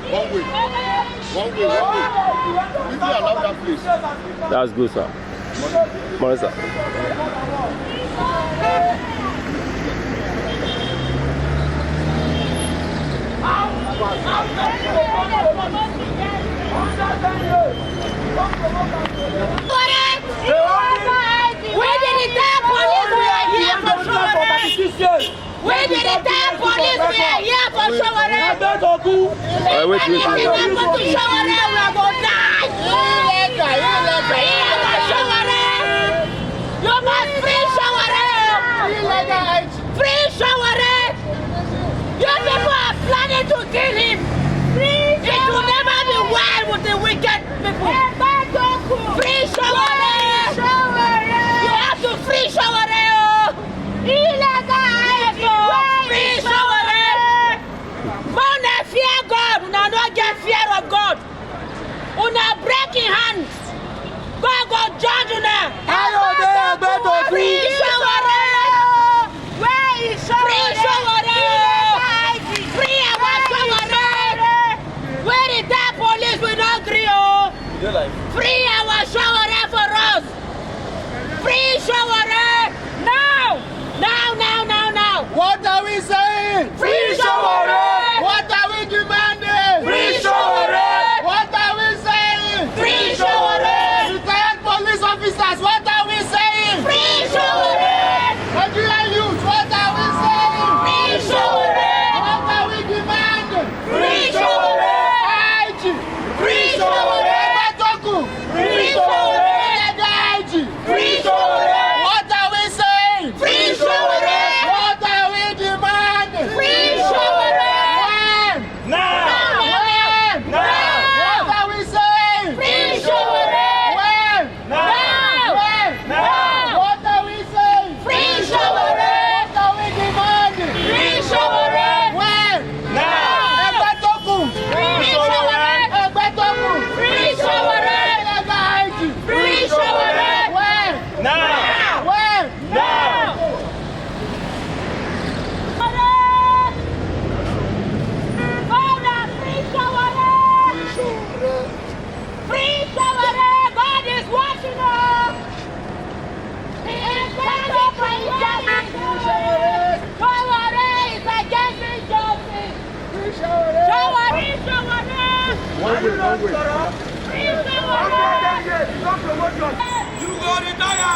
One way. We will allow that place. That's good, sir. Morning, sir. Where did the damn police were here for Sowore? Where did the damn police were here for Sowore? Wait. If we go to Sowore, we are going to die. You must free Sowore. Free Sowore. You people are planning to kill him. It will never be well with the wicked people. Free Sowore. You have to free Sowore. Free Sowore. Una fear God. Una not get fear of God. Una breaking hands. God judge una. Free Sowore. Where is Sowore? Free Sowore. Free our Sowore. Where is that police? We don't agree. Free our Sowore for us. Free Sowore. Now. What are we saying? Free Sowore. What are we demanding? Free Sowore. What are we saying? Free Sowore. Retired police officers, what are we saying? Free Sowore. Nigerian youth, what are we saying? Free Sowore. What are we demanding? Free Sowore. IG. Free Sowore. Batoku. Free Sowore. Free Sowore. What are we saying? Free Sowore. What are we demanding? Free Sowore. When? Now. What are we saying? Free Sowore. When? Now. What are we saying? Free Sowore. What are we demanding? Free Sowore. When? Batoku. Free Sowore. Batoku. Free Sowore. Free Sowore. When? When? Free Sowore. God is watching us. He is standing for injustice. Sowore is against injustice. Sowore. Free Sowore. One way. Free Sowore. You go to Naira.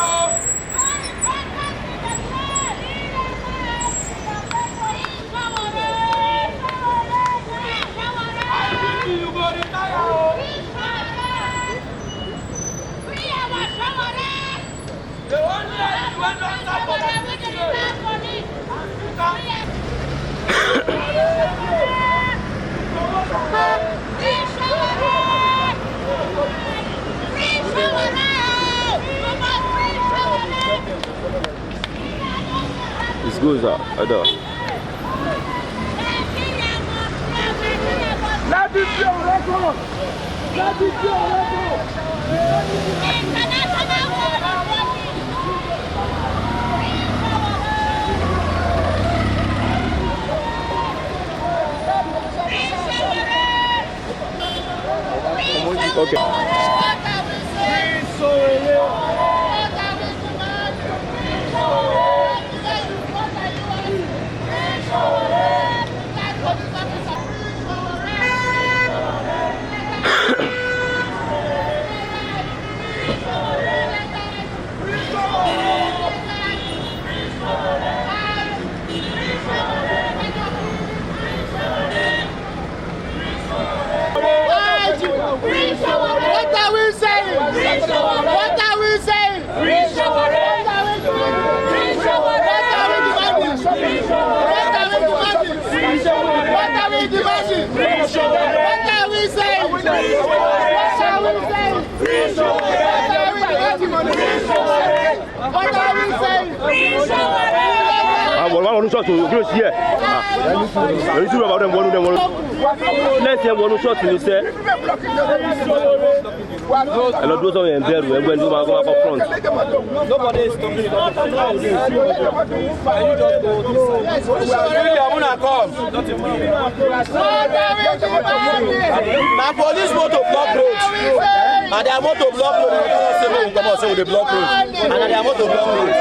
You go to Naira. The one that you went on top of It's good, sir. I know. Let it be on record. Let it be on record. Okay. What are we saying? What are we saying? Free Sowore. Free Sowore. What are we demanding? What are we demanding? What are we saying? What are we saying? What are we saying? What are we saying? Let's hear one shot in the set. I don't do something in bed when you go up front. Nobody is talking about it. And you just go this side. Really, I'm gonna come. Now police want to block roads. And they want to block roads. They don't say no, come on, say they block roads. And they want to block roads.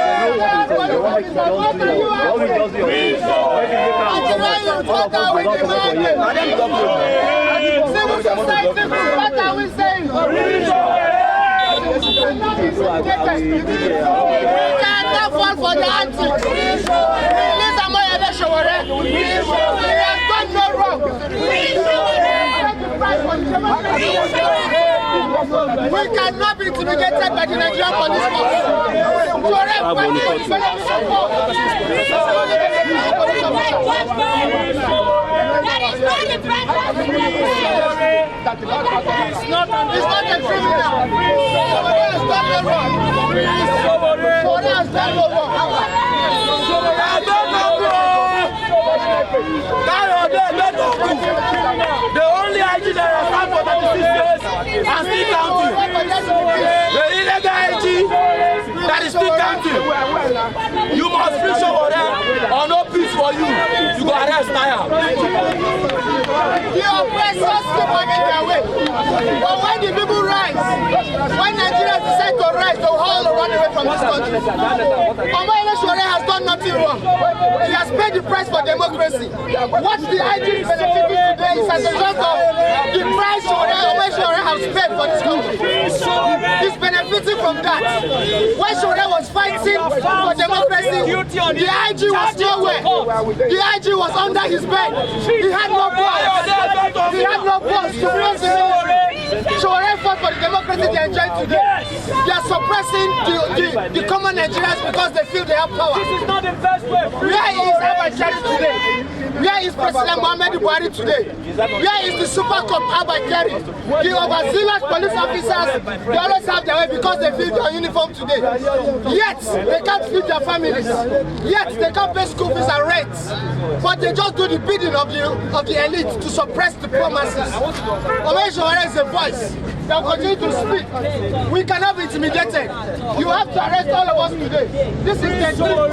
Civil society, what are we saying? We cannot fall for the antics. Release Sowore. He has done no wrong. We cannot be intimidated by the Nigerian police force. It's not a criminal. Sowore has done no wrong. Sowore has done no wrong. The only IG that has come for 36 years and still counting. The illegal IG that is still counting. You must free Sowore or no peace for you. You go arrest Naira. The oppressors keep coming their way. But when the people rise, when Nigerians decide to rise, they will all run away from this country. Sowore has done nothing wrong. He has paid the price for democracy. What the IG is benefiting today is as a result of the price Sowore has paid for this country. He's benefiting from that. When Sowore was fighting for democracy, the IG was nowhere. The IG was under his bed. He had no balls. He had no balls to press the Sowore fought for the democracy they enjoy today. They are suppressing the common Nigerians because they feel they have power. This is not the best way. Where is Abuja today? Where is President Muhammadu Buhari today? Where is the Super Cop Abuja? The overzealous police officers, they always have their way because they feel their uniform today. Yet, they can't feed their families. Yet, they can't pay school fees and rents. But they just do the bidding of the elite to suppress the promises. Sowore is a voice that will continue to speak. We cannot be intimidated. You have to arrest all of us today. This is the Sowore.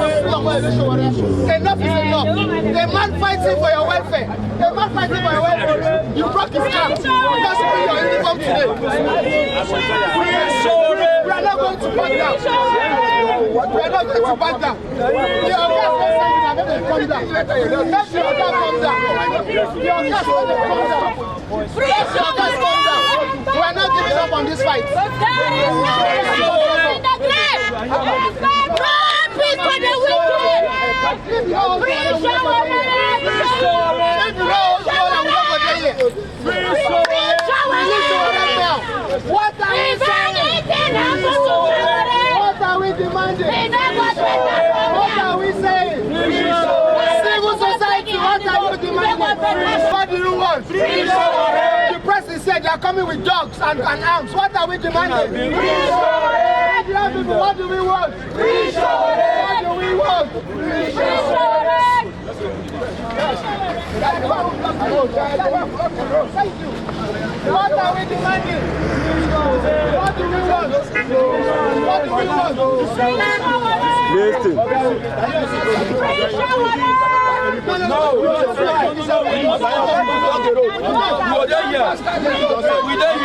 Enough is enough. A man fighting for your welfare. A man fighting for your welfare. You broke his arm because you bring your uniform today. We are not going to back down. We are not going to back down. The Ogas will say you are not going to come down. Let the Ogas come down. The Ogas will come down. Free Ogas come down. We are not giving up on this fight. What are we saying? What are we demanding? What are we saying? Civil society, what are you demanding? What do you want? The president said they are coming with dogs and arms. What are we demanding? What do we want? What do we want? What are we demanding? What do we want? What do we want? Listen. No, we don't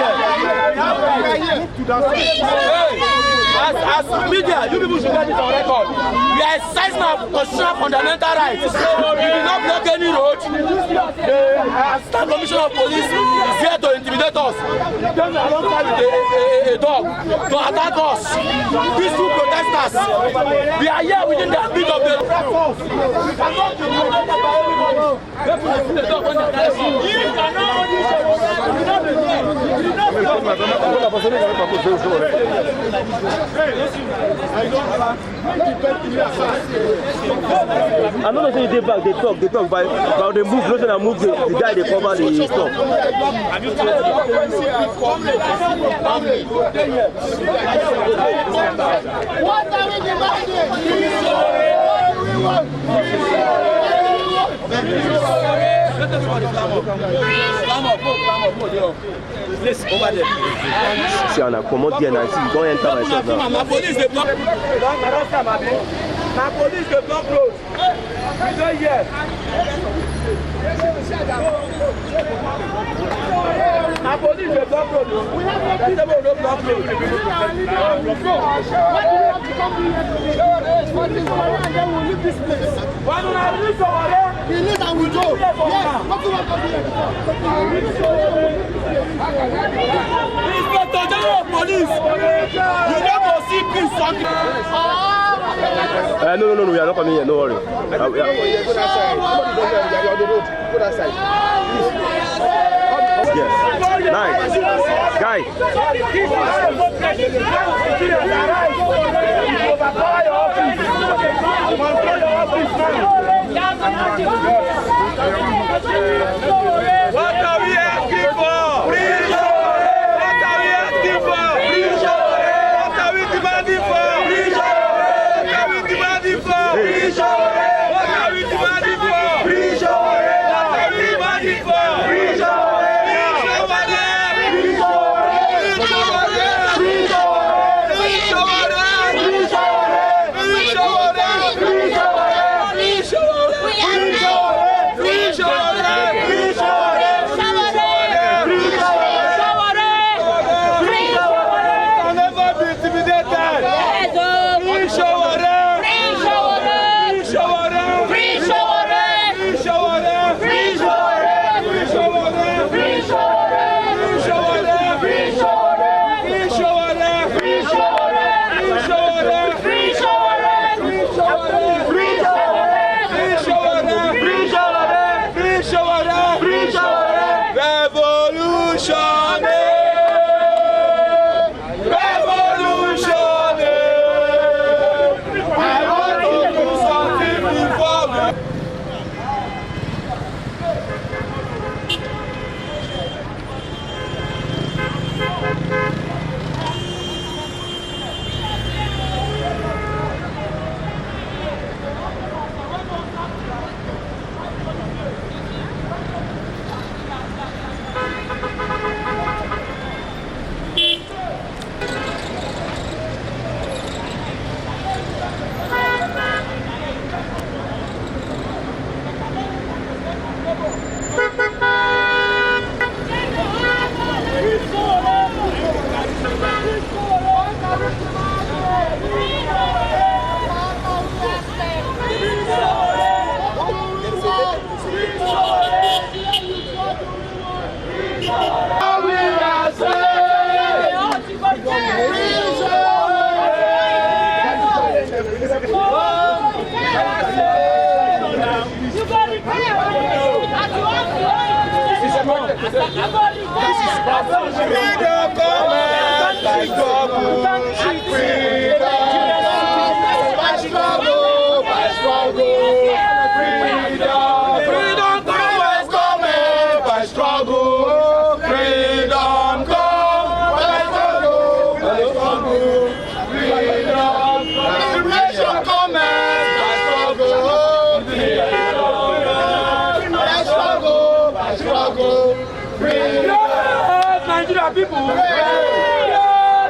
as media, you people should get this on record. We are exercising our constitutional fundamental rights. We do not block any road. The Assistant Commissioner of Police is here to intimidate us. He came alongside with a dog to attack us. Peaceful protesters. We are here within the ambit of the force. We cannot be intimidated by everybody. I don't know if they back, they talk, but they move closer and move the guy, they cover the stuff. What are we demanding? What do we want? everybody stand up. Stand up, please over there. See, and I come out here and I see you don't enter myself now. My police they block. My police they block road. We don't hear. My police they block road. We have to block road. Why don't I release Sowore? We need and we go. Yes, Inspector General of Police, you never see peace talking. No, we are not coming here, no worry. Go that side. Yes. Nice. Guy. What are we asking for? Please show it. What are we asking for? Please show it. What are we demanding for? Please show it. What are we demanding for? Please show it. What are we demanding for? Please show it. What are we demanding for? Please show it.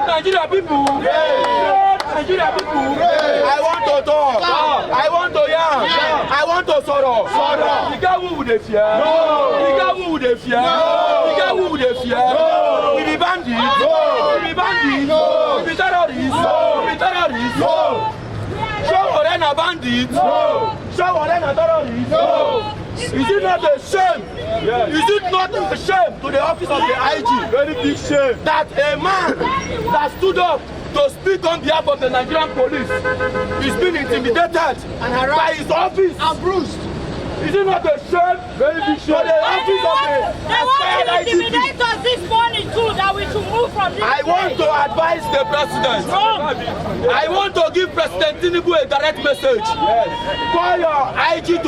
Nigeria people, Nigeria people, I want to talk, I want to yarn, I want to sorrow. The guy who would fear, the guy who would fear, the guy who would fear, we be bandits, we be bandits, we be terrorists, we be terrorists. Sowore na bandits, Sowore na terrorists. Is it not a shame? Yes. Is it not a shame to the office of the IG? Very big shame. That a man that stood up to speak on behalf of the Nigerian police is being intimidated and harassed by his office and bruised. Is it not a shame? Very big shame. To the office of the They want to intimidate us this morning too, that we should move from this I want to advise the president. I want to give President Tinubu a direct message. Yes. Call your IG to